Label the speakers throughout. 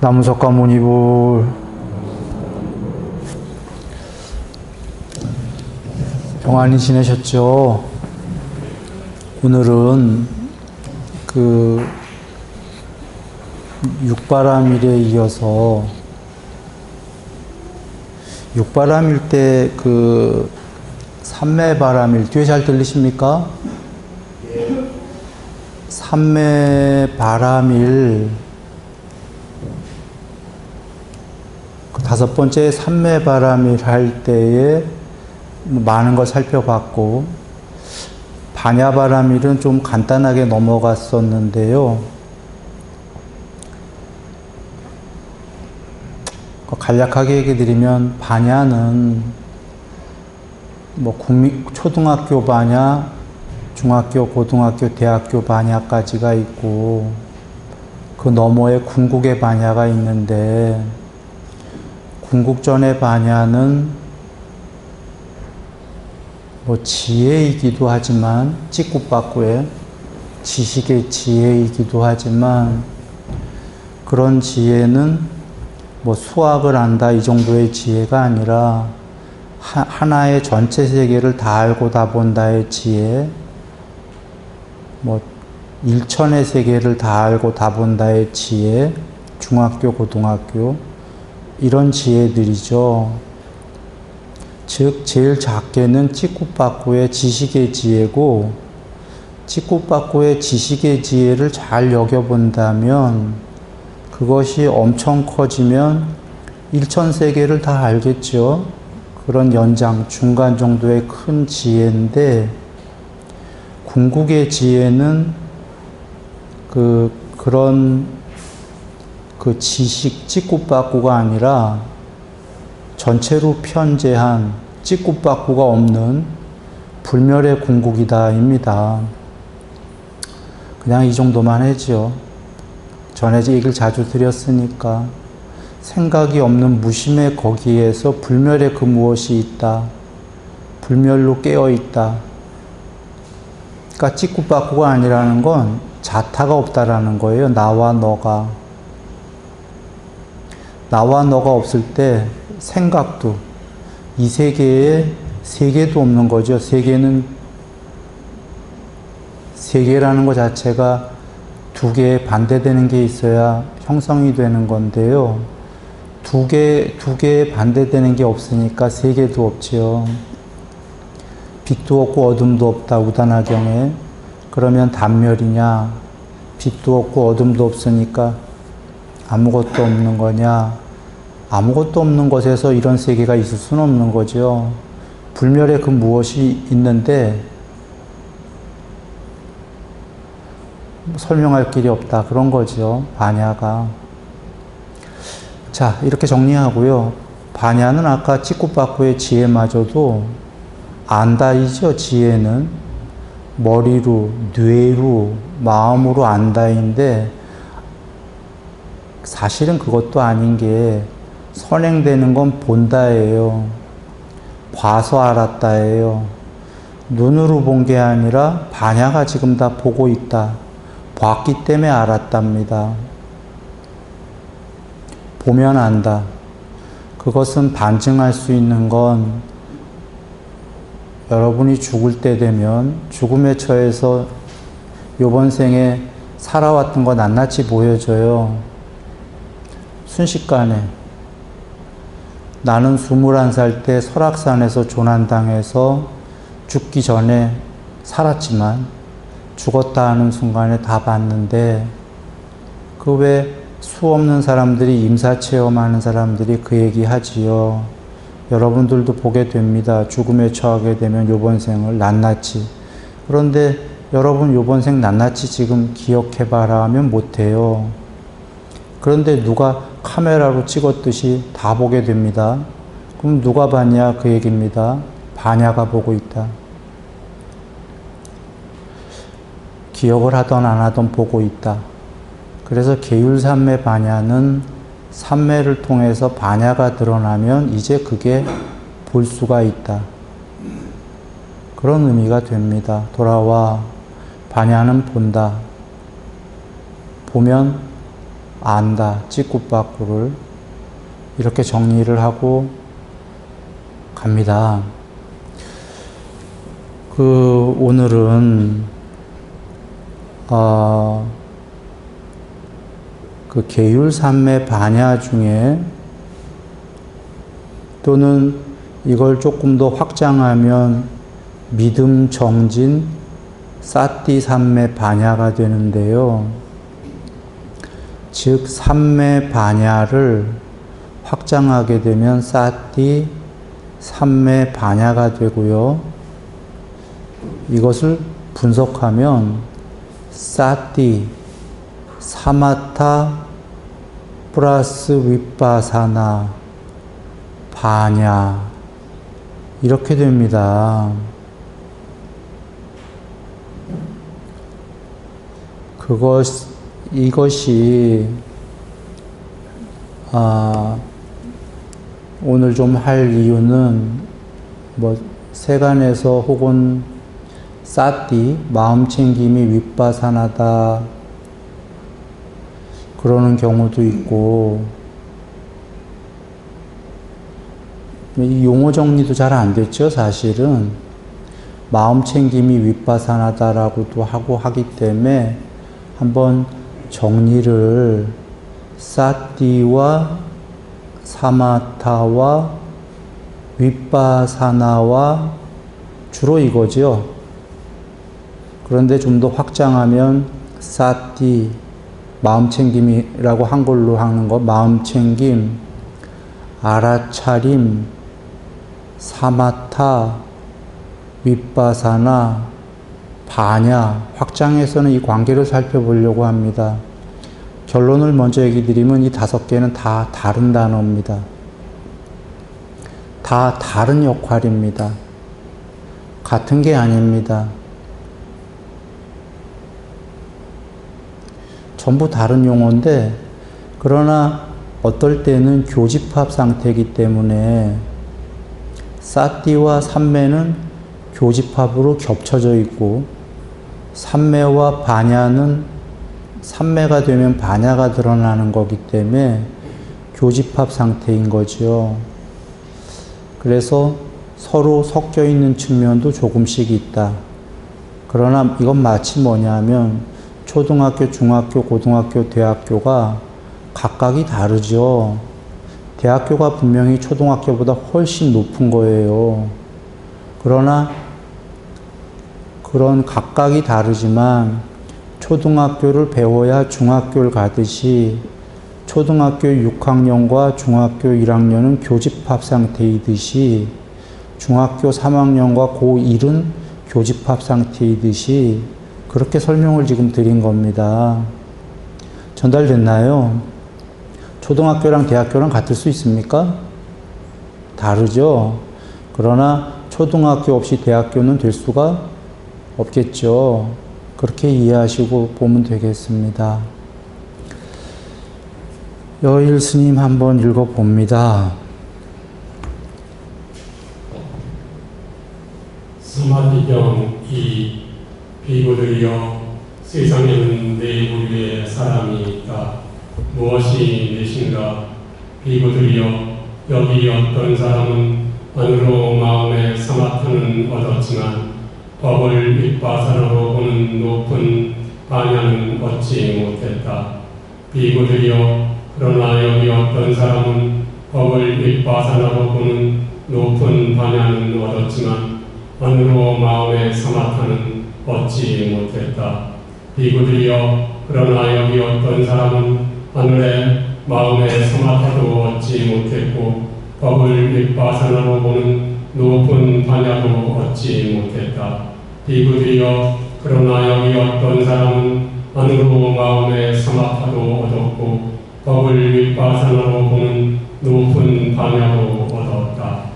Speaker 1: 나무석가 무니불 평안히 지내셨죠? 오늘은 육바람일에 이어서 육바람일 때 삼매바람일 뒤에 잘 들리십니까? 삼매바람일 다섯 번째 삼매바람일 할 때에 많은 걸 살펴봤고, 반야바람일은 좀 간단하게 넘어갔었는데요. 간략하게 얘기 드리면, 반야는 초등학교 반야, 중학교, 고등학교, 대학교 반야까지가 있고, 그 너머에 궁극의 반야가 있는데, 궁극전의 반야는 지혜이기도 하지만, 찌꾸빠꾸의 지식의 지혜이기도 하지만, 그런 지혜는 수학을 안다 이 정도의 지혜가 아니라 하나의 전체 세계를 다 알고 다 본다의 지혜, 일천의 세계를 다 알고 다 본다의 지혜, 중학교, 고등학교 이런 지혜들이죠. 즉 제일 작게는 찌꾸빠꾸의 지식의 지혜고, 찌꾸빠꾸의 지식의 지혜를 잘 여겨본다면 그것이 엄청 커지면 일천세계를 다 알겠죠. 그런 연장, 중간 정도의 큰 지혜인데, 궁극의 지혜는 그런 지식, 찌꾸빠꾸가 아니라 전체로 편재한 찌꾸빠꾸가 없는 불멸의 궁극이다입니다. 그냥 이 정도만 하죠. 전에 얘기를 자주 드렸으니까. 생각이 없는 무심의 거기에서 불멸의 그 무엇이 있다. 불멸로 깨어있다. 그러니까 찌꾸빠꾸가 아니라는 건 자타가 없다라는 거예요. 나와 너가. 나와 너가 없을 때 생각도, 이 세계에 세계도 없는 거죠. 세계라는 것 자체가 두 개에 반대되는 게 있어야 형성이 되는 건데요. 두 개에 반대되는 게 없으니까 세계도 없지요. 빛도 없고 어둠도 없다, 우다나경에. 그러면 단멸이냐? 빛도 없고 어둠도 없으니까 아무것도 없는 거냐? 아무것도 없는 것에서 이런 세계가 있을 수는 없는 거죠. 불멸의 그 무엇이 있는데 설명할 길이 없다, 그런 거죠. 반야가. 자, 이렇게 정리하고요. 반야는 아까 찌꾸빠꾸의 지혜마저도 안다이죠. 지혜는 머리로, 뇌로, 마음으로 안다인데, 사실은 그것도 아닌 게 선행되는 건 본다예요. 봐서 알았다예요. 눈으로 본 게 아니라 반야가 지금 다 보고 있다. 봤기 때문에 알았답니다. 보면 안다. 그것은 반증할 수 있는 건 여러분이 죽을 때 되면 죽음에 처해서 요번 생에 살아왔던 거 낱낱이 보여줘요. 순식간에. 나는 21살 때 설악산에서 조난당해서 죽기 전에 살았지만 죽었다 하는 순간에 다 봤는데, 그 왜 수 없는 사람들이, 임사체험하는 사람들이 그 얘기 하지요. 여러분들도 보게 됩니다. 죽음에 처하게 되면 요번 생을 낱낱이. 그런데 여러분 요번 생 낱낱이 지금 기억해봐라 하면 못해요. 그런데 누가 카메라로 찍었듯이 다 보게 됩니다. 그럼 누가 봤냐? 그 얘기입니다. 반야가 보고 있다. 기억을 하던 안 하던 보고 있다. 그래서 계율삼매 반야는 삼매를 통해서 반야가 드러나면 이제 그게 볼 수가 있다. 그런 의미가 됩니다. 돌아와 반야는 본다. 보면 안다. 찌꾸빠꾸를. 이렇게 정리를 하고 갑니다. 오늘은, 계율삼매 반야 중에 또는 이걸 조금 더 확장하면 믿음 정진 사띠 삼매 반야가 되는데요. 즉 삼매 반야를 확장하게 되면 사띠 삼매 반야가 되고요. 이것을 분석하면 사띠 사마타 플러스 윗바사나 반야 이렇게 됩니다. 이것이 오늘 좀 할 이유는 세간에서 혹은 사띠 마음 챙김이 윗바사나다 그러는 경우도 있고, 이 용어 정리도 잘 안 됐죠. 사실은 마음 챙김이 윗바사나다라고도 하고 하기 때문에 한번 정리를 사띠와 사마타와 윗바사나와 주로 이거죠. 그런데 좀 더 확장하면 사띠 마음챙김이라고 한글로 하는 거 마음챙김 알아차림 사마타 윗바사나 반야 확장해서는 이 관계를 살펴보려고 합니다. 결론을 먼저 얘기 드리면 이 5개는 다 다른 단어입니다. 다 다른 역할입니다. 같은 게 아닙니다. 전부 다른 용어인데, 그러나 어떨 때는 교집합 상태이기 때문에 사띠와 삼매는 교집합으로 겹쳐져 있고, 삼매와 반야는 삼매가 되면 반야가 드러나는 거기 때문에 교집합 상태인 거죠. 그래서 서로 섞여 있는 측면도 조금씩 있다. 그러나 이건 마치 뭐냐면 초등학교, 중학교, 고등학교, 대학교가 각각이 다르죠. 대학교가 분명히 초등학교보다 훨씬 높은 거예요. 그러나 그런 각각이 다르지만 초등학교를 배워야 중학교를 가듯이 초등학교 6학년과 중학교 1학년은 교집합 상태이듯이 중학교 3학년과 고1은 교집합 상태이듯이 그렇게 설명을 지금 드린 겁니다. 전달됐나요? 초등학교랑 대학교랑 같을 수 있습니까? 다르죠? 그러나 초등학교 없이 대학교는 될 수가 없겠죠. 그렇게 이해하시고 보면 되겠습니다. 여일 스님 한번 읽어봅니다.
Speaker 2: 사마디경 2 비구들이여 세상에는 네 부류의 사람이 있다. 무엇이 넷인가? 비구들이여 여기 어떤 사람은 안으로 마음에 사마타는 얻었지만 법을 윗바사나로 보는 높은 반야는 얻지 못했다. 비구들이여 그러나 여기 어떤 사람은 법을 윗바사나로 보는 높은 반야는 얻었지만 안으로 마음에 사마타는 얻지 못했다. 비구들이여 그러나 여기 어떤 사람은 하늘에 마음에 사마타도 얻지 못했고 법을 윗바사나로 보는 높은 반야도 얻지 못했다. 비구들이여 그러나 여기 어떤 사람은 안으로 마음에 사마타도 얻었고 법을 윗바사나로 보는 높은 반야도 얻었다.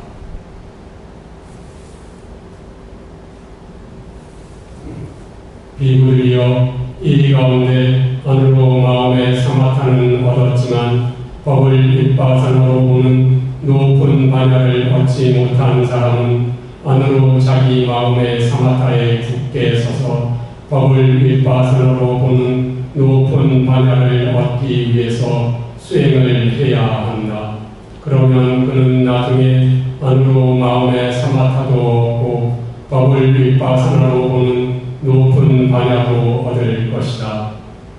Speaker 2: 비구들이여 이 가운데 안으로 마음에 사마타는 얻었지만 법을 윗바사나로 보는 높은 반야를 얻지 못한 사람은 안으로 자기 마음의 사마타에 굳게 서서 법을 윗바사나로 보는 높은 높은 반야를 얻기 위해서 수행을 해야 한다. 그러면 그는 나중에 안으로 마음의 사마타도 얻고 법을 윗바사나로 보는 높은 반야도 얻을 것이다.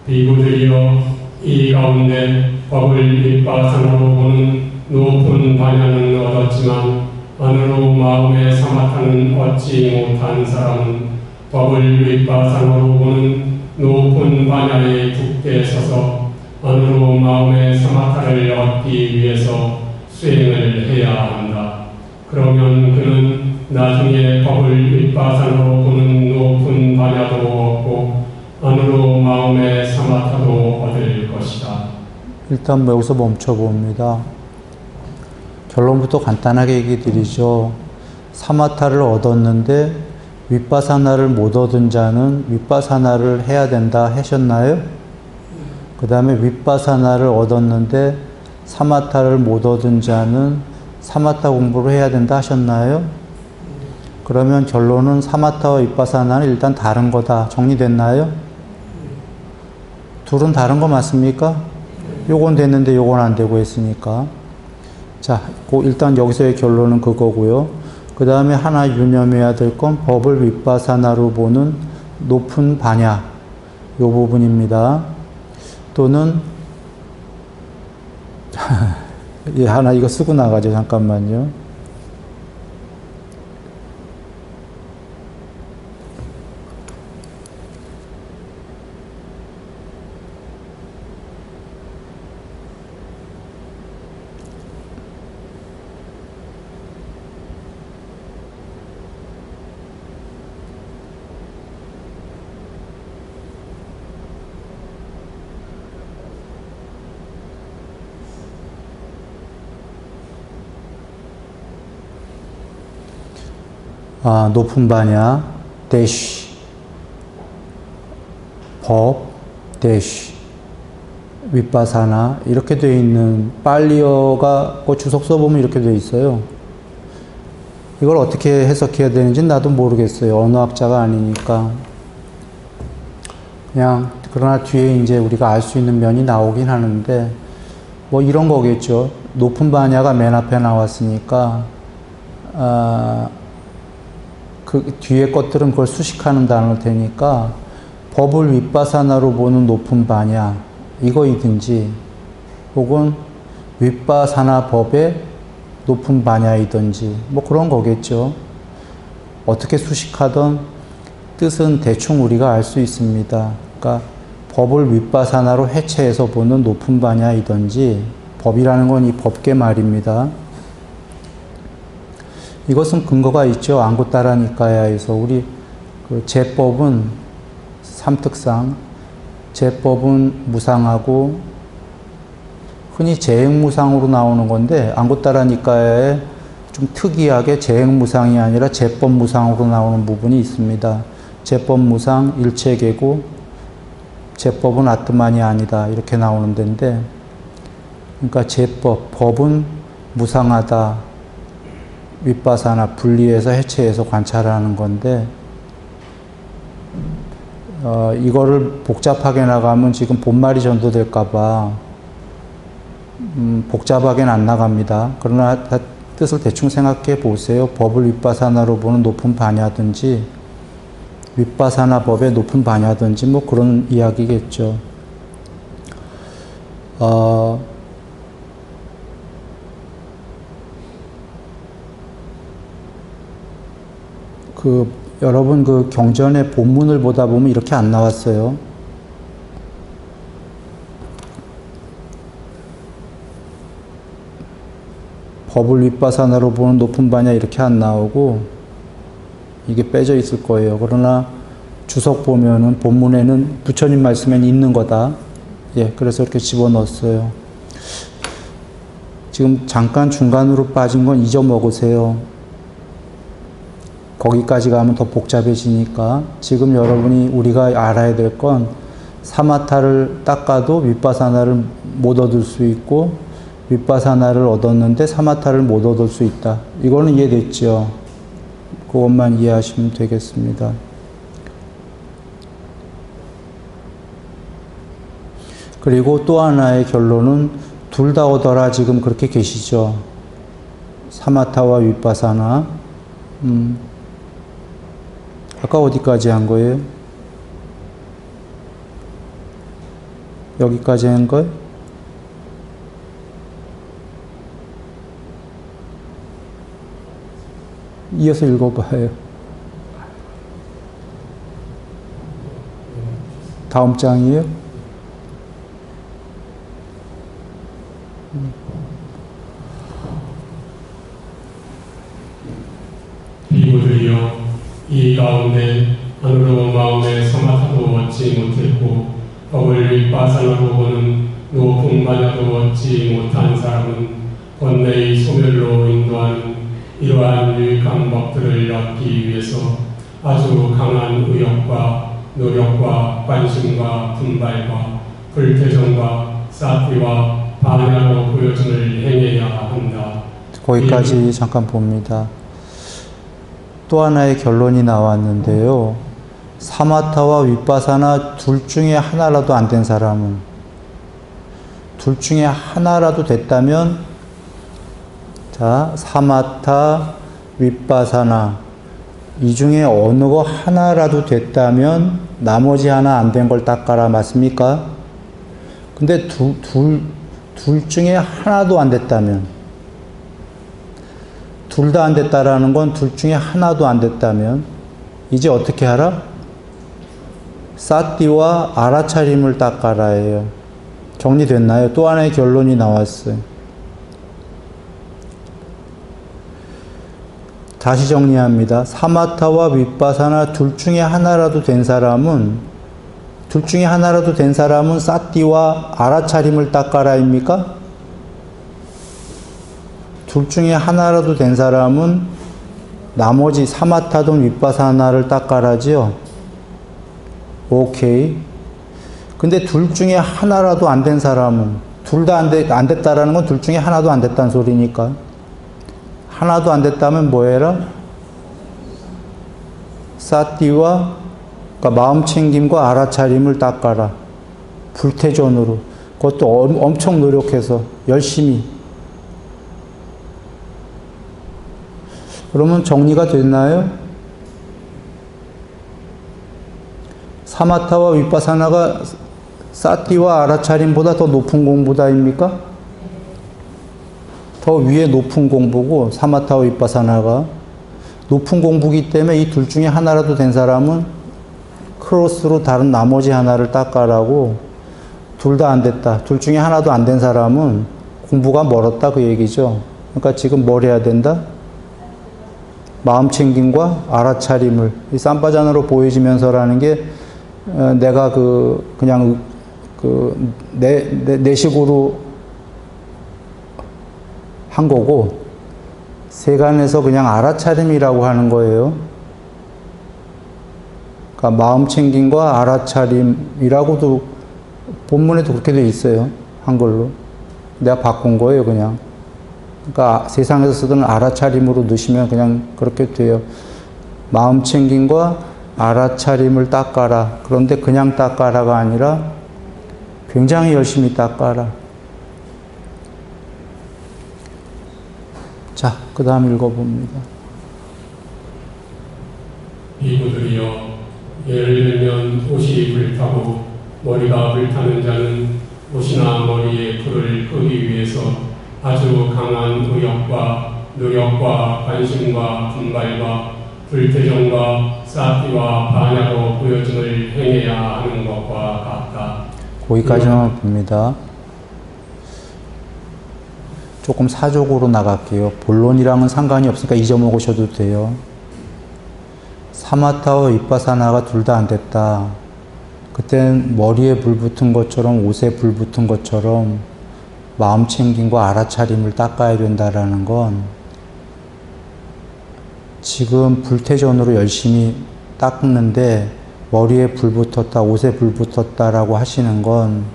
Speaker 2: 비구들이여, 이 가운데 법을 윗바사나로 보는 높은 반야는 얻었지만 안으로 마음의 사마타는 얻지 못한 사람은 법을 윗바사나로 보는 높은 반야에 굳게 서서 안으로 마음의 사마타를 얻기 위해서 수행을 해야 한다. 그러면 그는 나중에 법을 윗바사나로 보는 높은 반야도 얻고 안으로 마음의 사마타도 얻을 것이다.
Speaker 1: 일단 여기서 멈춰봅니다. 결론부터 간단하게 얘기 드리죠. 사마타를 얻었는데 윗바사나를 못 얻은 자는 윗바사나를 해야 된다 하셨나요? 그 다음에 윗바사나를 얻었는데 사마타를 못 얻은 자는 사마타 공부를 해야 된다 하셨나요? 그러면 결론은 사마타와 윗바사나는 일단 다른 거다. 정리됐나요? 둘은 다른 거 맞습니까? 요건 됐는데 요건 안 되고 했으니까. 자, 일단 여기서의 결론은 그거고요. 그 다음에 하나 유념해야 될 건 법을 윗바사나로 보는 높은 반야, 요 부분입니다. 또는 예, 하나 이거 쓰고 나가죠. 잠깐만요. 높은 반야, 대쉬, 법, 대쉬, 윗바사나, 이렇게 되어 있는, 빨리어가 그 주석서 보면 이렇게 되어 있어요. 이걸 어떻게 해석해야 되는지 나도 모르겠어요. 언어학자가 아니니까. 그냥, 그러나 뒤에 이제 우리가 알 수 있는 면이 나오긴 하는데, 뭐 이런 거겠죠. 높은 반야가 맨 앞에 나왔으니까, 그 뒤에 것들은 그걸 수식하는 단어일 테니까 법을 윗바사나로 보는 높은 반야 이거이든지 혹은 윗바사나 법의 높은 반야이든지 뭐 그런 거겠죠. 어떻게 수식하든 뜻은 대충 우리가 알 수 있습니다. 그러니까 법을 윗바사나로 해체해서 보는 높은 반야이든지 법이라는 건 이 법계 말입니다. 이것은 근거가 있죠. 앙구타라 니까야에서 우리 그 제법은 삼특상, 제법은 무상하고 흔히 제행무상으로 나오는 건데 앙구타라 니까야에 좀 특이하게 제행무상이 아니라 제법무상으로 나오는 부분이 있습니다. 제법무상 일체계고 제법은 아트만이 아니다 이렇게 나오는 데인데, 그러니까 제법, 법은 무상하다. 윗바사나 분리해서 해체해서 관찰하는 건데, 이거를 복잡하게 나가면 지금 본말이 전도될까봐 복잡하게는 안 나갑니다. 그러나 뜻을 대충 생각해 보세요. 법을 윗바사나로 보는 높은 반야든지 윗바사나 법의 높은 반야든지 뭐 그런 이야기겠죠. 여러분 경전의 본문을 보다 보면 이렇게 안 나왔어요. 법을 윗바사나로 보는 높은 반야 이렇게 안 나오고 이게 빼져 있을 거예요. 그러나 주석 보면은 본문에는 부처님 말씀에는 있는 거다. 예, 그래서 이렇게 집어넣었어요. 지금 잠깐 중간으로 빠진 건 잊어먹으세요. 거기까지 가면 더 복잡해지니까 지금 여러분이 우리가 알아야 될 건 사마타를 닦아도 윗바사나를 못 얻을 수 있고 윗바사나를 얻었는데 사마타를 못 얻을 수 있다. 이거는 이해됐죠? 그것만 이해하시면 되겠습니다. 그리고 또 하나의 결론은 둘 다 오더라 지금 그렇게 계시죠. 사마타와 윗바사나. 아까 어디까지 한 거예요? 여기까지 한 거예요? 이어서 읽어봐요. 다음 장이에요?
Speaker 2: 비구들이여 이 가운데 안으로 마음에 사마타도 얻지 못했고 법을 윗바사나로 보는 높은 바냐도 얻지 못한 사람은 번뇌의 소멸로 인도하는 이러한 유익한 법들을 얻기 위해서 아주 강한 의욕과 노력과 관심과 분발과 불태정과 사티와 반야로 보여줌을 행해야 한다.
Speaker 1: 거기까지 잠깐 봅니다. 또 하나의 결론이 나왔는데요. 사마타와 윗바사나 둘 중에 하나라도 안 된 사람은, 둘 중에 하나라도 됐다면, 자, 사마타, 윗바사나 이 중에 어느 거 하나라도 됐다면 나머지 하나 안 된 걸 닦아라. 맞습니까? 근데 둘 중에 하나도 안 됐다면, 둘 다 안 됐다라는 건 둘 중에 하나도 안 됐다면 이제 어떻게 하라? 사띠와 알아차림을 닦아라예요. 정리됐나요? 또 하나의 결론이 나왔어요. 다시 정리합니다. 사마타와 윗바사나 둘 중에 하나라도 된 사람은 사띠와 알아차림을 닦아라입니까? 둘 중에 하나라도 된 사람은 나머지 사마타든 윗바사나를 닦아라지요. 오케이. 근데 둘 중에 하나라도 안 된 사람은, 둘 다 안 됐다라는 건 둘 중에 하나도 안 됐다는 소리니까. 하나도 안 됐다면 뭐 해라? 사띠와, 그러니까 마음 챙김과 알아차림을 닦아라. 불태전으로. 그것도 엄청 노력해서, 열심히. 그러면 정리가 됐나요? 사마타와 윗바사나가 사띠와 알아차림보다 더 높은 공부다입니까? 더 위에 높은 공부고, 사마타와 윗바사나가 높은 공부이기 때문에 이 둘 중에 하나라도 된 사람은 크로스로 다른 나머지 하나를 닦아라고. 둘 다 안 됐다, 둘 중에 하나도 안 된 사람은 공부가 멀었다 그 얘기죠. 그러니까 지금 뭘 해야 된다? 마음 챙김과 알아차림을, 이 쌈바잔으로 보여지면서라는 게 내가 그냥 내 식으로 한 거고, 세간에서 그냥 알아차림이라고 하는 거예요. 그러니까 마음 챙김과 알아차림이라고도 본문에도 그렇게 돼 있어요. 한글로. 내가 바꾼 거예요, 그냥. 그러니까 세상에서 쓰던 알아차림으로 넣으시면 그냥 그렇게 돼요. 마음 챙김과 알아차림을 닦아라. 그런데 그냥 닦아라가 아니라 굉장히 열심히 닦아라. 자, 그 다음 읽어봅니다.
Speaker 2: 비구들이여 예를 들면 옷이 불타고 머리가 불타는 자는 옷이나 머리에 불을 끄기 위해서 아주 강한 의욕과 노력과 관심과 분발과 불태정과 사티와 반야로 보여줌을 행해야 하는 것과 같다.
Speaker 1: 거기까지만 봅니다. 조금 사족으로 나갈게요. 본론이랑은 상관이 없으니까 잊어먹으셔도 돼요. 사마타와 윗바사나가 둘 다 안 됐다. 그땐 머리에 불 붙은 것처럼, 옷에 불 붙은 것처럼 마음 챙김과 알아차림을 닦아야 된다라는 건, 지금 불태전으로 열심히 닦는데 머리에 불 붙었다, 옷에 불 붙었다라고 하시는 건,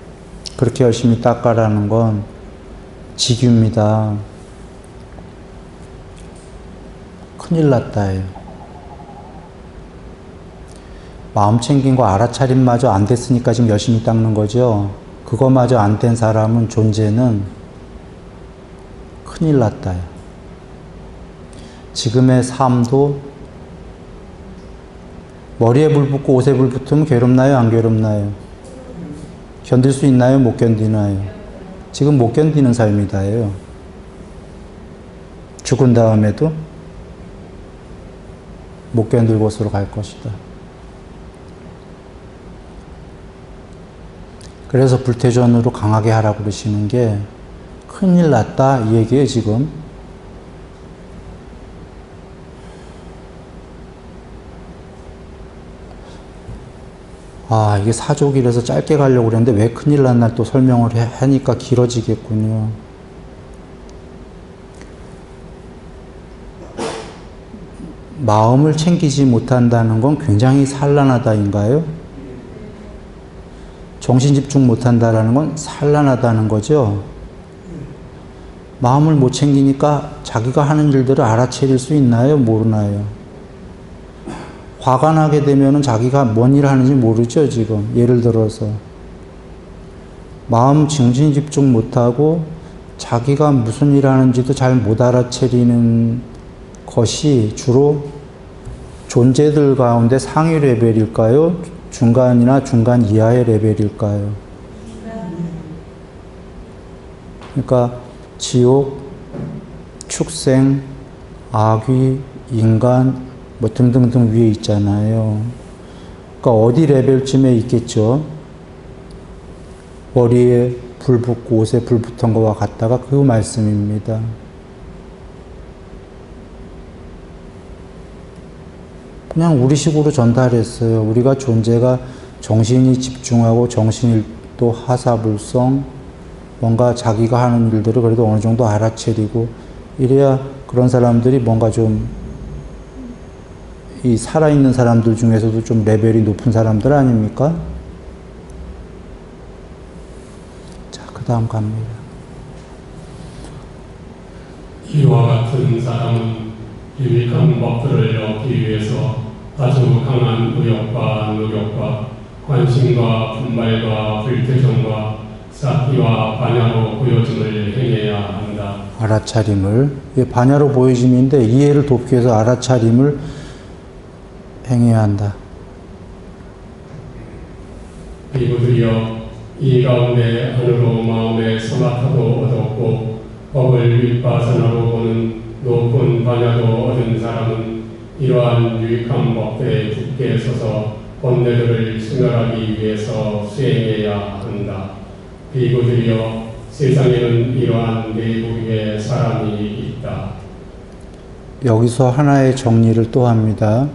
Speaker 1: 그렇게 열심히 닦아라는 건 직유입니다. 큰일 났다예요. 마음 챙김과 알아차림마저 안 됐으니까 지금 열심히 닦는 거죠. 그거마저 안 된 사람은 존재는 큰일 났다요. 지금의 삶도 머리에 불 붙고 옷에 불 붙으면 괴롭나요? 안 괴롭나요? 견딜 수 있나요? 못 견디나요? 지금 못 견디는 삶이다요. 죽은 다음에도 못 견딜 곳으로 갈 것이다. 그래서 불태전으로 강하게 하라고 그러시는 게 큰일 났다 이 얘기예요 지금. 이게 사족이라서 짧게 가려고 그랬는데 왜 큰일 났나 또 설명을 하니까 길어지겠군요. 마음을 챙기지 못한다는 건 굉장히 산란하다인가요? 정신 집중 못한다라는 건 산란하다는 거죠. 마음을 못 챙기니까 자기가 하는 일들을 알아차릴 수 있나요? 모르나요? 화가 나게 되면은 자기가 뭔 일을 하는지 모르죠, 지금. 예를 들어서. 마음 정신 집중 못하고 자기가 무슨 일을 하는지도 잘 못 알아차리는 것이 주로 존재들 가운데 상위 레벨일까요? 중간이나 중간 이하의 레벨일까요? 그러니까 지옥, 축생, 악귀, 인간 뭐 등등등 위에 있잖아요. 그러니까 어디 레벨쯤에 있겠죠? 머리에 불 붙고 옷에 불 붙은 것과 같다가 그 말씀입니다. 그냥 우리식으로 전달했어요. 우리가 존재가 정신이 집중하고 정신이 또 하사불성, 뭔가 자기가 하는 일들을 그래도 어느 정도 알아차리고 이래야 그런 사람들이 뭔가 좀 이 살아있는 사람들 중에서도 좀 레벨이 높은 사람들 아닙니까? 자, 그 다음 갑니다.
Speaker 2: 이와 같은 사람은 유익한 법들을 얻기 위해서 아주 강한 의욕과 노력과 관심과 분발과 불태정과 쌓기와 반야로 보여짐을 행해야 한다.
Speaker 1: 알아차림을, 반야로 보여짐인데 이해를 돕기 위해서 알아차림을 행해야 한다.
Speaker 2: 비구들이여, 이 가운데 하늘로 마음에 소나타도 얻었고 법을 윗바사나로 보는 높은 반야도 얻은 사람은 이러한 유익한 법대에 굳게 서서 본내들을 순결하기 위해서 수행해야 한다. 비구들이여, 세상에는 이러한 내부의 사람이 있다. 여기서 하나의 정리를 또 합니다.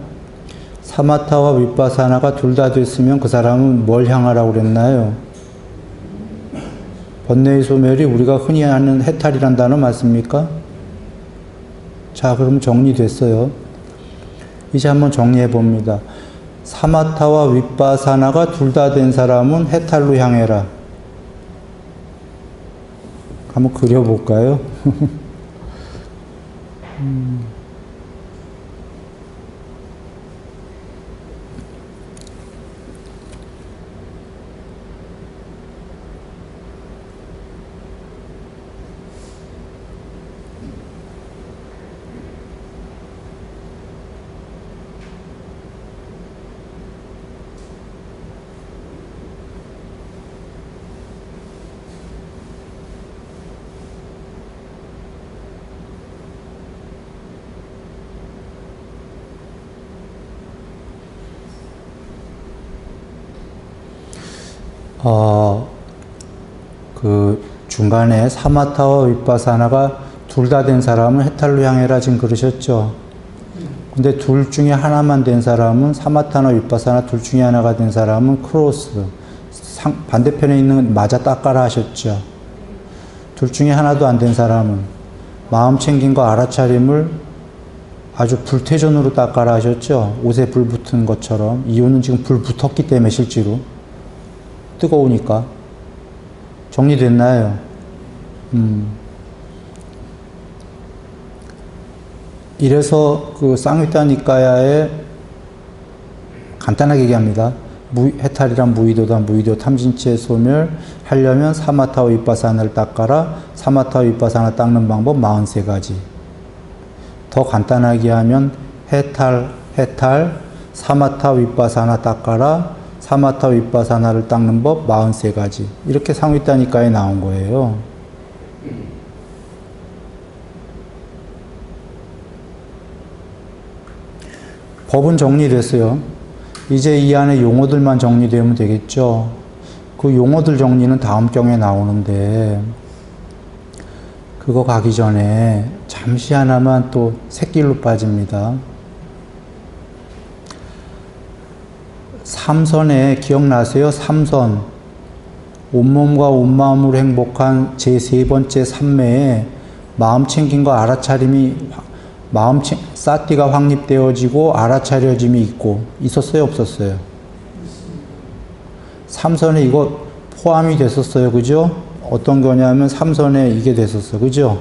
Speaker 2: 사마타와 윗바사나가 둘 다 됐으면 그 사람은 뭘 향하라고 그랬나요? 번뇌의 소멸이 우리가 흔히 하는 해탈이란 단어 맞습니까? 자, 그럼 정리됐어요. 이제 한번 정리해 봅니다. 사마타와 윗바사나가 둘 다 된 사람은 해탈로 향해라. 한번 그려볼까요? 그 중간에 사마타와 윗바사나가 둘 다 된 사람은 해탈로 향해라 지금 그러셨죠. 근데 둘 중에 하나만 된 사람은 사마타나 윗바사나 둘 중에 하나가 된 사람은 크로스 반대편에 있는 맞아 닦아라 하셨죠. 둘 중에 하나도 안 된 사람은 마음 챙긴 거 알아차림을 아주 불태전으로 닦아라 하셨죠. 옷에 불 붙은 것처럼. 이유는 지금 불 붙었기 때문에 실제로 뜨거우니까. 정리됐나요? 이래서 그 쌍위타 니까야에 간단하게 얘기합니다. 해탈이란 무의도다. 무의도 탐진치의 소멸 하려면 사마타와 윗바사나를 닦아라. 사마타와 윗바사나 닦는 방법 43가지. 더 간단하게 하면 해탈, 사마타 윗바사나 닦아라. 사마타 윗바사나를 닦는 법 43가지. 이렇게 상위단위가에 나온 거예요. 법은 정리됐어요. 이제 이 안에 용어들만 정리되면 되겠죠. 그 용어들 정리는 다음 경에 나오는데 그거 가기 전에 잠시 하나만 또 샛길로 빠집니다. 삼선에 기억나세요? 삼선. 온몸과 온마음으로 행복한 제3번째 삼매에 마음 챙김과 알아차림이 사띠가 확립되어지고 알아차려짐이 있고 있었어요? 없었어요? 삼선에 이거 포함이 됐었어요. 그죠? 어떤 거냐면 삼선에 이게 됐었어. 그죠?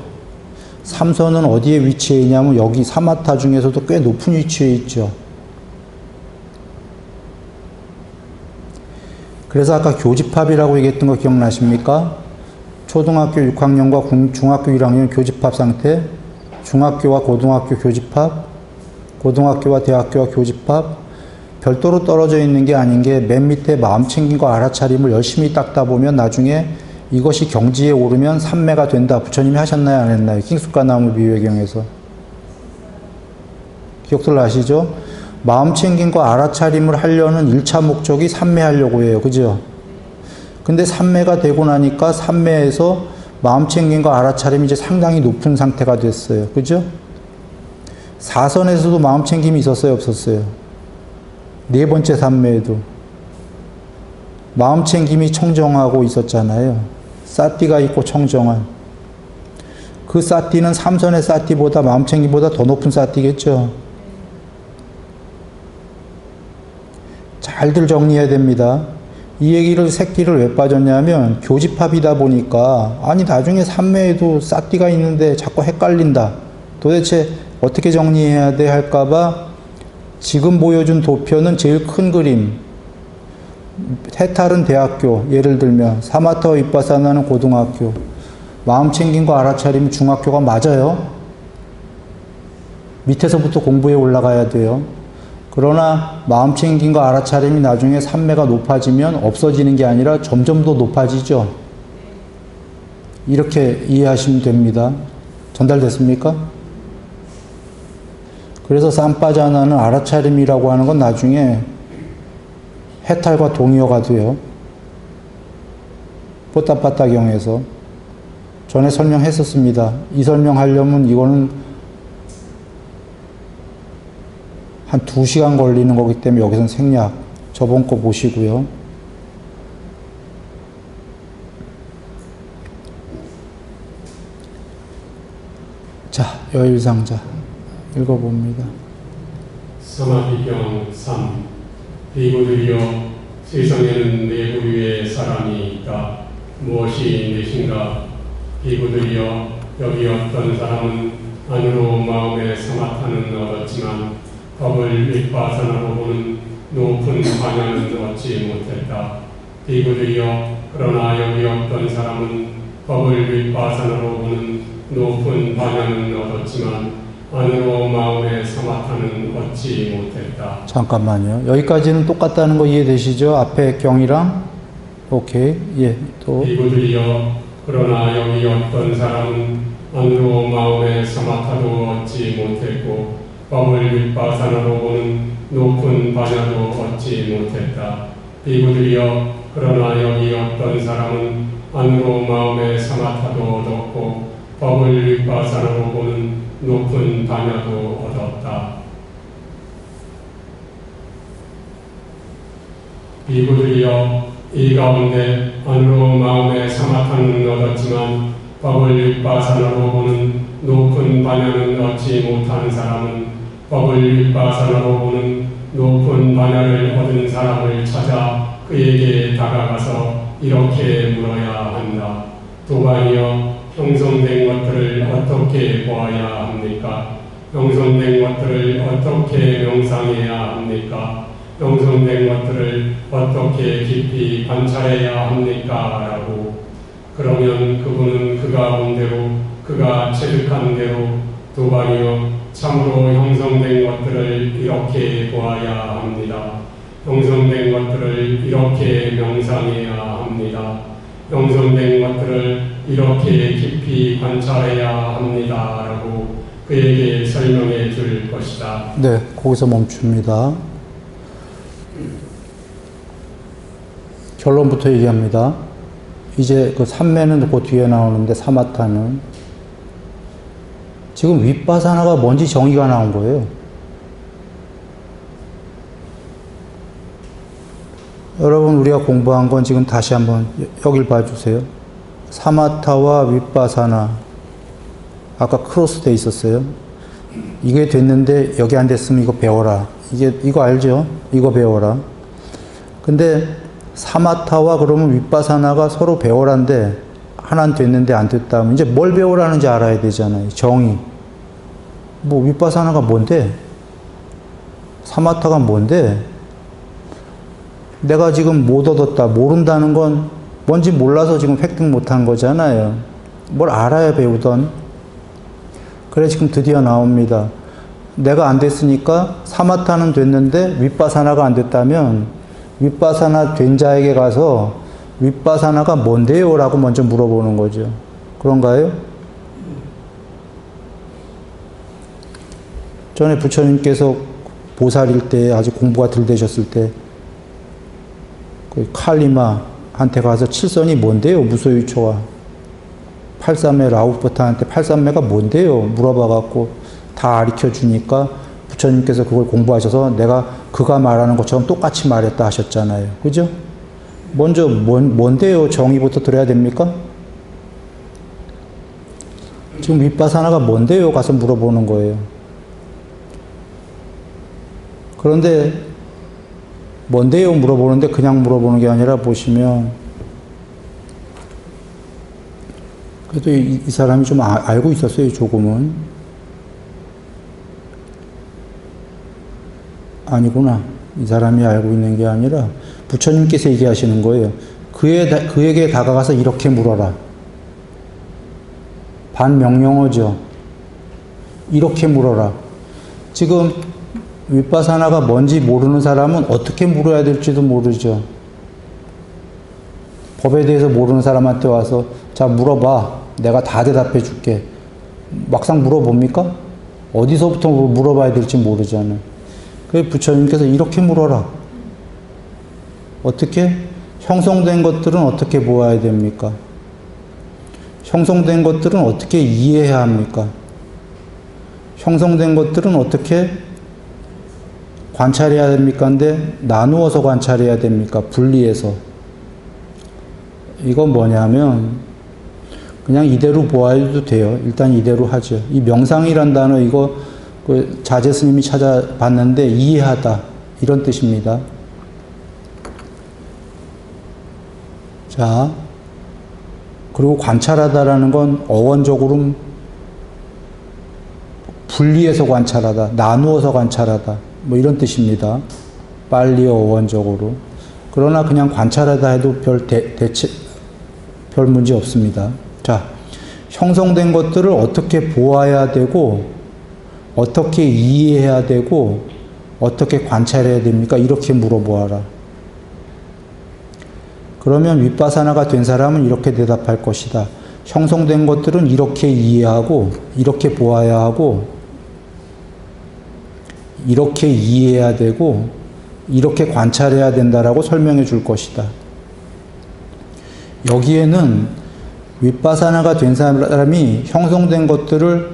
Speaker 2: 삼선은 어디에 위치해 있냐면 여기 사마타 중에서도 꽤 높은 위치에 있죠. 그래서 아까 교집합이라고 얘기했던 거 기억나십니까? 초등학교 6학년과 중학교 1학년 교집합 상태, 중학교와 고등학교 교집합, 고등학교와 대학교와 교집합, 별도로 떨어져 있는 게 아닌 게 맨 밑에 마음 챙김과 알아차림을 열심히 닦다 보면 나중에 이것이 경지에 오르면 삼매가 된다. 부처님이 하셨나요? 안 했나요? 킹숫가나무 비유의경에서. 기억들 나시죠? 마음 챙김과 알아차림을 하려는 1차 목적이 삼매하려고 해요. 그죠? 근데 삼매가 되고 나니까 삼매에서 마음 챙김과 알아차림이 이제 상당히 높은 상태가 됐어요. 그죠? 사선에서도 마음 챙김이 있었어요? 없었어요? 네 번째 삼매에도. 마음 챙김이 청정하고 있었잖아요. 사띠가 있고 청정한. 그 사띠는 삼선의 사띠보다 마음 챙김보다 더 높은 사띠겠죠? 잘들 정리해야 됩니다. 이 얘기를 새끼를 왜 빠졌냐면 교집합이다 보니까 아니 나중에 삼매에도 사띠가 있는데 자꾸 헷갈린다. 도대체 어떻게 정리해야 돼 할까봐 지금 보여준 도표는 제일 큰 그림. 해탈은 대학교 예를 들면 사마타와 윗바사나는 고등학교 마음 챙김과 알아차림 중학교가 맞아요. 밑에서부터 공부해 올라가야 돼요. 그러나 마음 챙김과 알아차림이 나중에 삼매가 높아지면 없어지는 게 아니라 점점 더 높아지죠. 이렇게 이해하시면 됩니다. 전달됐습니까? 그래서 삼빠자나는 알아차림이라고 하는 건 나중에 해탈과 동의어가 돼요. 뽀따빠따경에서. 전에 설명했었습니다. 이 설명하려면 이거는 한 2시간 걸리는 거기 때문에 여기서는 생략. 저번 거 보시고요. 자, 여일상자 읽어봅니다.
Speaker 3: 서마비경 3. 비구들이여 세상에는 네 부류의 사람이 있다. 무엇이 넷인가? 비구들이여 여기 어떤 사람은 안으로 마음의 사마타는 얻었지만 법을 윗바사나로 보는 높은 반야는 얻지 못했다. 비구들이여 그러나 여기 어떤 사람은 법을 윗바사나로 보는 높은 반야는 얻었지만 안으로 마음의 사마타는 얻지 못했다.
Speaker 2: 잠깐만요. 여기까지는 똑같다는 거 이해되시죠? 앞에 경이랑? 오케이. 예, 또.
Speaker 3: 비구들이여 그러나 여기 어떤 사람은 안으로 마음의 사마타도 얻지 못했고 법을 윗바사나로 보는 높은 반야도 얻지 못했다. 비구들이여 그러나 여기 어떤 사람은 안으로 마음의 사마타도 얻었고 법을 윗바사나로 보는 높은 반야도 얻었다. 비구들이여 이 가운데 안으로 마음의 사마타는 얻었지만 법을 윗바사나로 보는 높은 반야는 얻지 못한 사람은 법을 윗바사나로 보는 높은 반야를 얻은 사람을 찾아 그에게 다가가서 이렇게 물어야 한다. 도반이여 형성된 것들을 어떻게 보아야 합니까? 형성된 것들을 어떻게 명상해야 합니까? 형성된 것들을 어떻게 깊이 관찰해야 합니까? 라고. 그러면 그분은 그가 본 대로, 그가 체득한 대로 도발이여 참으로 형성된 것들을 이렇게 보아야 합니다. 형성된 것들을 이렇게 명상해야 합니다. 형성된 것들을 이렇게 깊이 관찰해야 합니다. 라고 그에게 설명해 줄 것이다.
Speaker 2: 네, 거기서 멈춥니다. 결론부터 얘기합니다. 이제 그 삼매는 그 뒤에 나오는데 사마타는 지금 윗바사나가 뭔지 정의가 나온 거예요. 여러분 우리가 공부한 건 지금 다시 한번 여길 봐주세요. 사마타와 윗바사나 아까 크로스 돼 있었어요. 이게 됐는데 여기 안 됐으면 이거 배워라. 이거 알죠? 이거 배워라. 근데 사마타와 그러면 윗바사나가 서로 배워라인데 하나는 됐는데 안 됐다면 이제 뭘 배우라는지 알아야 되잖아요. 정의. 뭐 윗바사나가 뭔데? 사마타가 뭔데? 내가 지금 못 얻었다. 모른다는 건 뭔지 몰라서 지금 획득 못한 거잖아요. 뭘 알아야 배우던. 그래 지금 드디어 나옵니다. 내가 안 됐으니까 사마타는 됐는데 윗바사나가 안 됐다면 윗바사나 된 자에게 가서 윗바사나가 뭔데요? 라고 먼저 물어보는 거죠. 그런가요? 전에 부처님께서 보살일 때 아주 공부가 덜 되셨을 때 그 칼리마한테 가서 칠선이 뭔데요? 무소유초와 83매 라우부타한테 83매가 뭔데요? 물어봐갖고 다 가르쳐 주니까 부처님께서 그걸 공부하셔서 내가 그가 말하는 것처럼 똑같이 말했다 하셨잖아요. 그죠? 먼저 뭔데요? 정의부터 들어야 됩니까? 지금 윗바사나가 뭔데요? 가서 물어보는 거예요. 그런데 뭔데요? 물어보는데 그냥 물어보는 게 아니라 보시면 그래도 이 사람이 좀 알고 있었어요. 조금은. 아니구나. 이 사람이 알고 있는 게 아니라 부처님께서 얘기하시는 거예요. 그에게 다가가서 이렇게 물어라. 반명령어죠. 이렇게 물어라. 지금 윗바사나가 뭔지 모르는 사람은 어떻게 물어야 될지도 모르죠. 법에 대해서 모르는 사람한테 와서 자 물어봐. 내가 다 대답해 줄게. 막상 물어봅니까? 어디서부터 물어봐야 될지 모르잖아요. 그래서 부처님께서 이렇게 물어라. 어떻게? 형성된 것들은 어떻게 보아야 됩니까? 형성된 것들은 어떻게 이해해야 합니까? 형성된 것들은 어떻게 관찰해야 됩니까? 근데 나누어서 관찰해야 됩니까? 분리해서. 이건 뭐냐면 그냥 이대로 보아도 돼요. 일단 이대로 하죠. 이 명상이란 단어 이거 그 자제 스님이 찾아봤는데 이해하다 이런 뜻입니다. 자, 그리고 관찰하다라는 건 어원적으로는 분리해서 관찰하다, 나누어서 관찰하다 뭐 이런 뜻입니다. 빨리어 어원적으로. 그러나 그냥 관찰하다 해도 별 문제 없습니다. 자, 형성된 것들을 어떻게 보아야 되고 어떻게 이해해야 되고 어떻게 관찰해야 됩니까? 이렇게 물어보아라. 그러면 윗바사나가 된 사람은 이렇게 대답할 것이다. 형성된 것들은 이렇게 이해하고 이렇게 보아야 하고 이렇게 이해해야 되고 이렇게 관찰해야 된다라고 설명해 줄 것이다. 여기에는 윗바사나가 된 사람이 형성된 것들을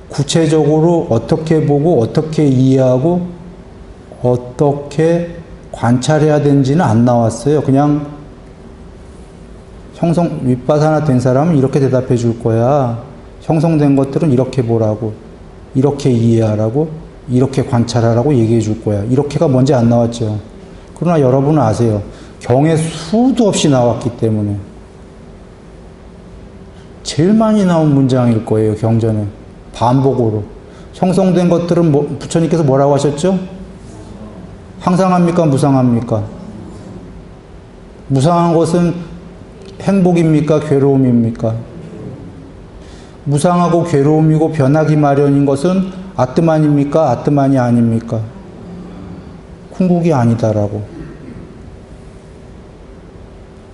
Speaker 2: 구체적으로 어떻게 보고 어떻게 이해하고 어떻게 관찰해야 되는지는 안 나왔어요. 그냥 윗바사나 된 사람은 이렇게 대답해 줄 거야. 형성된 것들은 이렇게 보라고, 이렇게 이해하라고, 이렇게 관찰하라고 얘기해 줄 거야. 이렇게가 뭔지 안 나왔죠. 그러나 여러분은 아세요. 경에 수도 없이 나왔기 때문에 제일 많이 나온 문장일 거예요. 경전에. 반복으로. 형성된 것들은 부처님께서 뭐라고 하셨죠? 항상합니까? 무상합니까? 무상한 것은 행복입니까? 괴로움입니까? 무상하고 괴로움이고 변하기 마련인 것은 아트만입니까? 아트만이 아닙니까? 궁극이 아니다라고.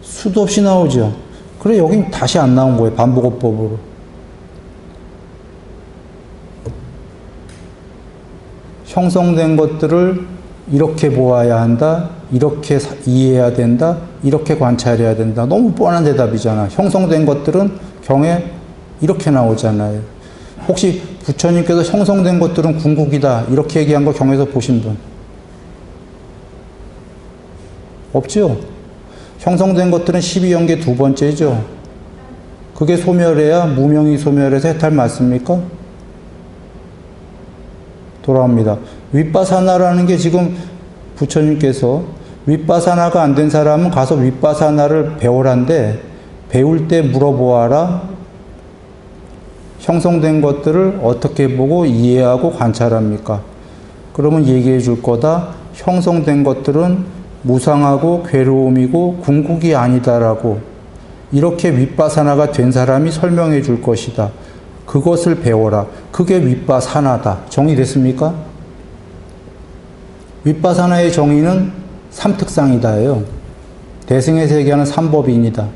Speaker 2: 수도 없이 나오죠. 그래, 여긴 다시 안 나온 거예요. 반복어법으로. 형성된 것들을 이렇게 보아야 한다. 이렇게 이해해야 된다. 이렇게 관찰해야 된다. 너무 뻔한 대답이잖아. 형성된 것들은 경에 이렇게 나오잖아요. 혹시 부처님께서 형성된 것들은 궁극이다. 이렇게 얘기한 거 경에서 보신 분? 없죠? 형성된 것들은 12연계 두 번째죠. 그게 소멸해야 무명이 소멸해서 해탈 맞습니까? 돌아옵니다. 윗바사나라는 게 지금 부처님께서 윗바사나가 안 된 사람은 가서 윗바사나를 배우란데 배울 때 물어보아라. 형성된 것들을 어떻게 보고 이해하고 관찰합니까? 그러면 얘기해 줄 거다. 형성된 것들은 무상하고 괴로움이고 궁극이 아니다라고 이렇게 윗바사나가 된 사람이 설명해 줄 것이다. 그것을 배워라. 그게 윗바사나다. 정의됐습니까? 윗바사나의 정의는 삼특상이다예요. 대승에서 얘기하는 삼법인이다.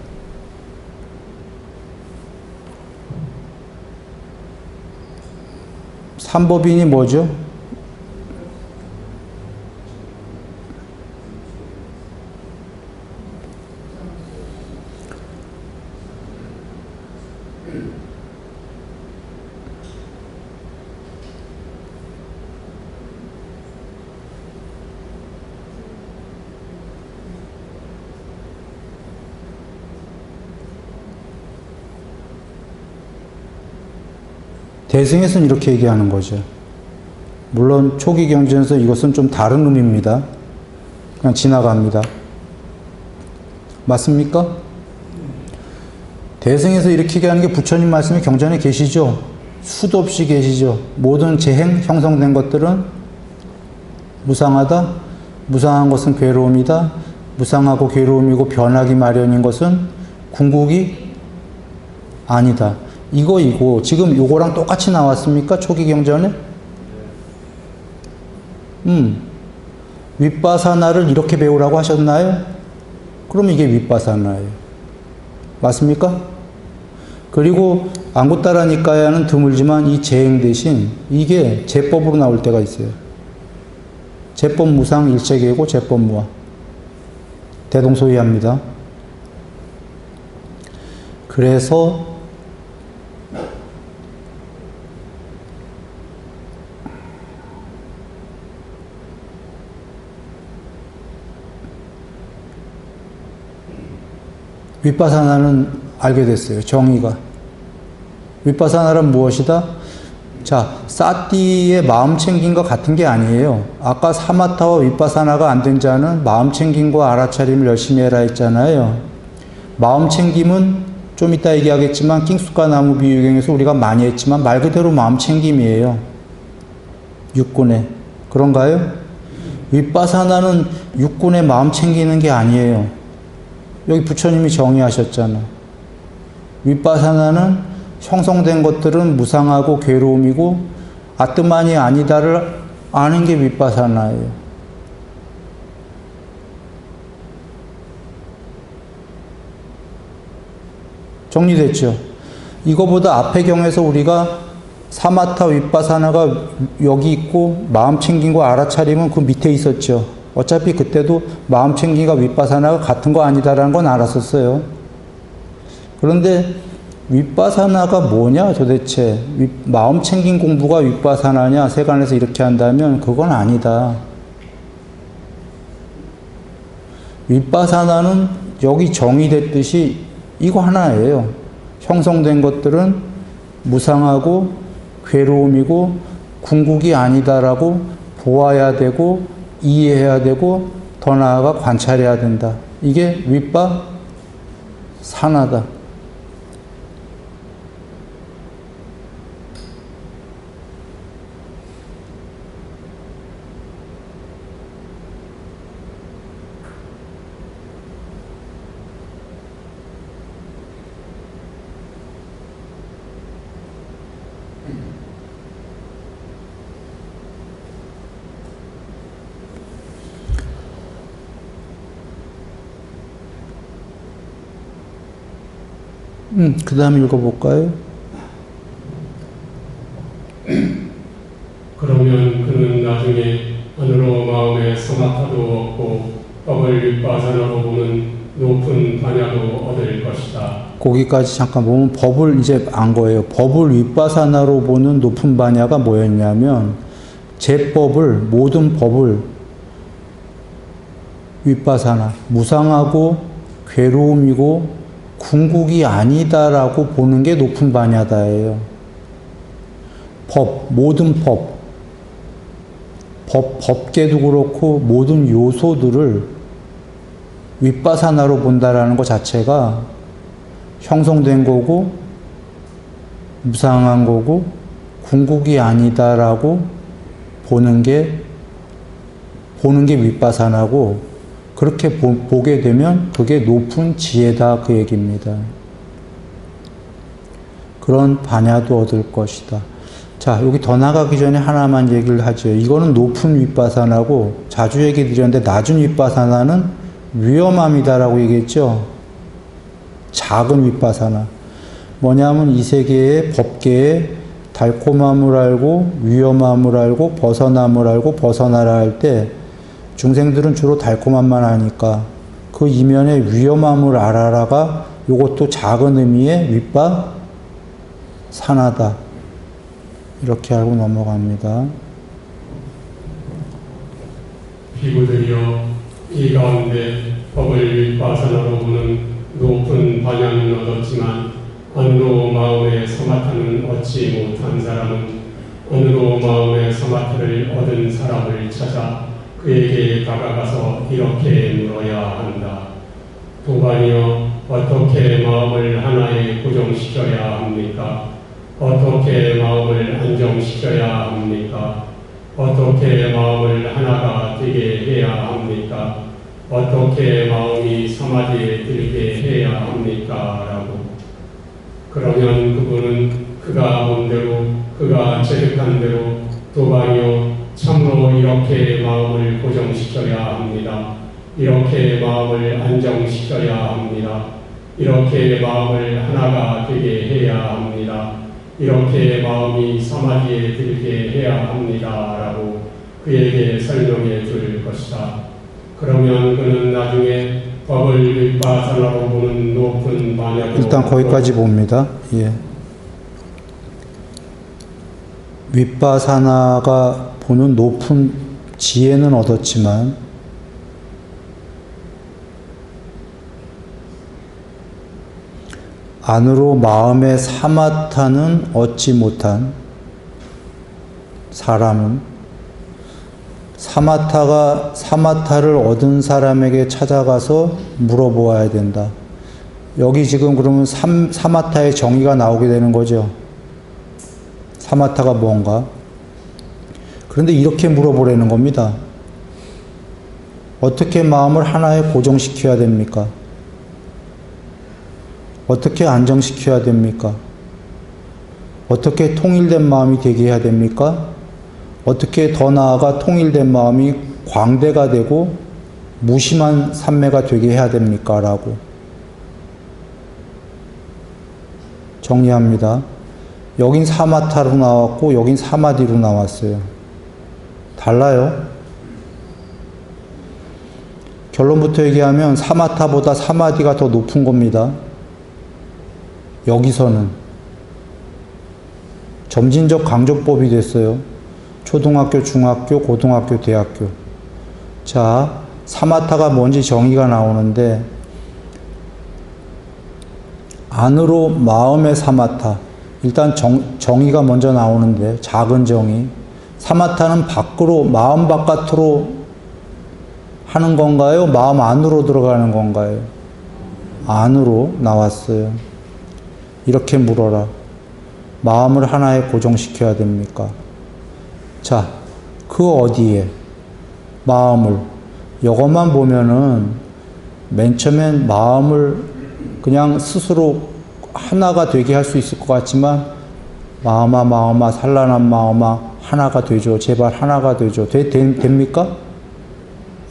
Speaker 2: 삼법인이 뭐죠? 대승에서는 이렇게 얘기하는 거죠. 물론 초기 경전에서 이것은 좀 다른 의미입니다. 그냥 지나갑니다. 맞습니까? 대승에서 이렇게 얘기하는 게 부처님 말씀이 경전에 계시죠? 수도 없이 계시죠? 모든 재행, 형성된 것들은 무상하다. 무상한 것은 괴로움이다. 무상하고 괴로움이고 변하기 마련인 것은 궁극이 아니다. 이거 지금 요거랑 똑같이 나왔습니까? 초기 경전에? 윗바사나를 이렇게 배우라고 하셨나요? 그럼 이게 윗바사나예요. 맞습니까? 그리고 안구따라 니까야는 드물지만 이 재행 대신 이게 제법으로 나올 때가 있어요. 제법 무상 일체계고 제법 무아. 대동소이합니다. 그래서 윗바사나는 알게 됐어요. 정의가. 윗바사나란 무엇이다? 자, 사띠의 마음 챙김과 같은 게 아니에요. 아까 사마타와 윗바사나가 안 된 자는 마음 챙김과 알아차림을 열심히 해라 했잖아요. 마음 챙김은 좀 이따 얘기하겠지만 킹수가 나무 비유경에서 우리가 많이 했지만 말 그대로 마음 챙김이에요. 육군에. 그런가요? 윗바사나는 육군에 마음 챙기는 게 아니에요. 여기 부처님이 정의하셨잖아. 윗바사나는 형성된 것들은 무상하고 괴로움이고 아트만이 아니다를 아는 게 윗바사나예요. 정리됐죠? 이거보다 앞의 경에서 우리가 사마타 윗바사나가 여기 있고 마음 챙김과 알아차림은 그 밑에 있었죠. 어차피 그때도 마음 챙김과 윗바사나가 같은 거 아니다라는 건 알았었어요. 그런데 윗바사나가 뭐냐 도대체? 마음 챙김 공부가 윗바사나냐? 세간에서 이렇게 한다면 그건 아니다. 윗바사나는 여기 정의됐듯이 이거 하나예요. 형성된 것들은 무상하고 괴로움이고 궁극이 아니다라고 보아야 되고 이해해야 되고 더 나아가 관찰해야 된다. 이게 윗바사나다. 그 다음에 읽어볼까요?
Speaker 3: 그러면 그는 나중에 안으로 마음에 서마타도 얻고 법을 윗바산으로 보는 높은 반야도 얻을 것이다.
Speaker 2: 거기까지 잠깐 보면 법을 이제 안 거예요. 법을 윗바사나로 보는 높은 반야가 뭐였냐면 제법을 모든 법을 윗바사나 무상하고 괴로움이고 궁극이 아니다라고 보는 게 높은 반야다예요. 법, 모든 법계도 그렇고 모든 요소들을 윗바사나로 본다라는 것 자체가 형성된 거고 무상한 거고 궁극이 아니다라고 보는 게 윗바사나고 그렇게 보게 되면 그게 높은 지혜다 그 얘기입니다. 그런 반야도 얻을 것이다. 자, 여기 더 나가기 전에 하나만 얘기를 하죠. 이거는 높은 윗바사나고 자주 얘기 드렸는데 낮은 윗바사나는 위험함이다라고 얘기했죠. 작은 윗바사나. 뭐냐면 이 세계의 법계의 달콤함을 알고 위험함을 알고 벗어남을 알고 벗어나라 할 때 중생들은 주로 달콤함만 아니까 그 이면의 위험함을 알아라가 이것도 작은 의미의 윗바사나다. 이렇게 알고 넘어갑니다.
Speaker 3: 비구들이여 이 가운데 법을 윗바산으로 보는 높은 반야는 얻었지만 안으로 마음의 서마타는 얻지 못한 사람은 안으로 마음의 서마타를 얻은 사람을 찾아 그에게 다가가서 이렇게 물어야 한다. 도반이여 어떻게 마음을 하나에 고정시켜야 합니까? 어떻게 마음을 안정시켜야 합니까? 어떻게 마음을 하나가 되게 해야 합니까? 어떻게 마음이 사마디에 들게 해야 합니까? 라고. 그러면 그분은 그가 본 대로 그가 체득한 대로 도반이요 참으로 이렇게 마음을 고정시켜야 합니다. 이렇게 마음을 안정시켜야 합니다. 이렇게 마음을 하나가 되게 해야 합니다. 이렇게 마음이 사마디에 들게 해야 합니다. 라고 그에게 설명해 줄 것이다. 그러면 그는 나중에 법을 윗바사나로 보는 높은 반야도
Speaker 2: 일단 거기까지 봅니다. 예. 윗바사나가 보는 높은 지혜는 얻었지만 안으로 마음의 사마타는 얻지 못한 사람은 사마타를 얻은 사람에게 찾아가서 물어보아야 된다. 여기 지금 그러면 사마타의 정의가 나오게 되는 거죠. 사마타가 뭔가? 그런데 이렇게 물어보라는 겁니다. 어떻게 마음을 하나에 고정시켜야 됩니까? 어떻게 안정시켜야 됩니까? 어떻게 통일된 마음이 되게 해야 됩니까? 어떻게 더 나아가 통일된 마음이 광대가 되고 무심한 삼매가 되게 해야 됩니까? 라고 정리합니다. 여긴 사마타로 나왔고 여긴 사마디로 나왔어요. 달라요. 결론부터 얘기하면 사마타보다 사마디가 더 높은 겁니다. 여기서는 점진적 강조법이 됐어요. 초등학교, 중학교, 고등학교, 대학교. 자, 사마타가 뭔지 정의가 나오는데 안으로 마음의 사마타. 일단 정의가 먼저 나오는데 작은 정의. 사마타는 밖으로, 마음 바깥으로 하는 건가요? 마음 안으로 들어가는 건가요? 안으로 나왔어요. 이렇게 물어라. 마음을 하나에 고정시켜야 됩니까? 자, 그 어디에? 마음을. 이것만 보면은 맨 처음엔 마음을 그냥 스스로 하나가 되게 할 수 있을 것 같지만 마음아 산란한 마음아 하나가 되죠. 제발 하나가 되죠. 됩니까?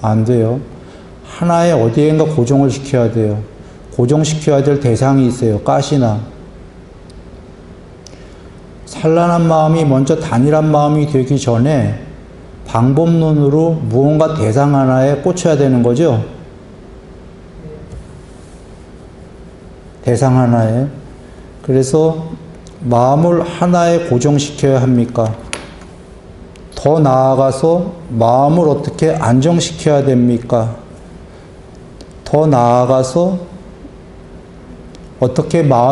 Speaker 2: 안 돼요. 하나에 어디엔가 고정을 시켜야 돼요. 고정시켜야 될 대상이 있어요. 가시나. 산란한 마음이 먼저 단일한 마음이 되기 전에 방법론으로 무언가 대상 하나에 꽂혀야 되는 거죠. 대상 하나에. 그래서 마음을 하나에 고정시켜야 합니까? 더 나아가서 마음을 어떻게 안정시켜야 됩니까? 더 나아가서 어떻게 마음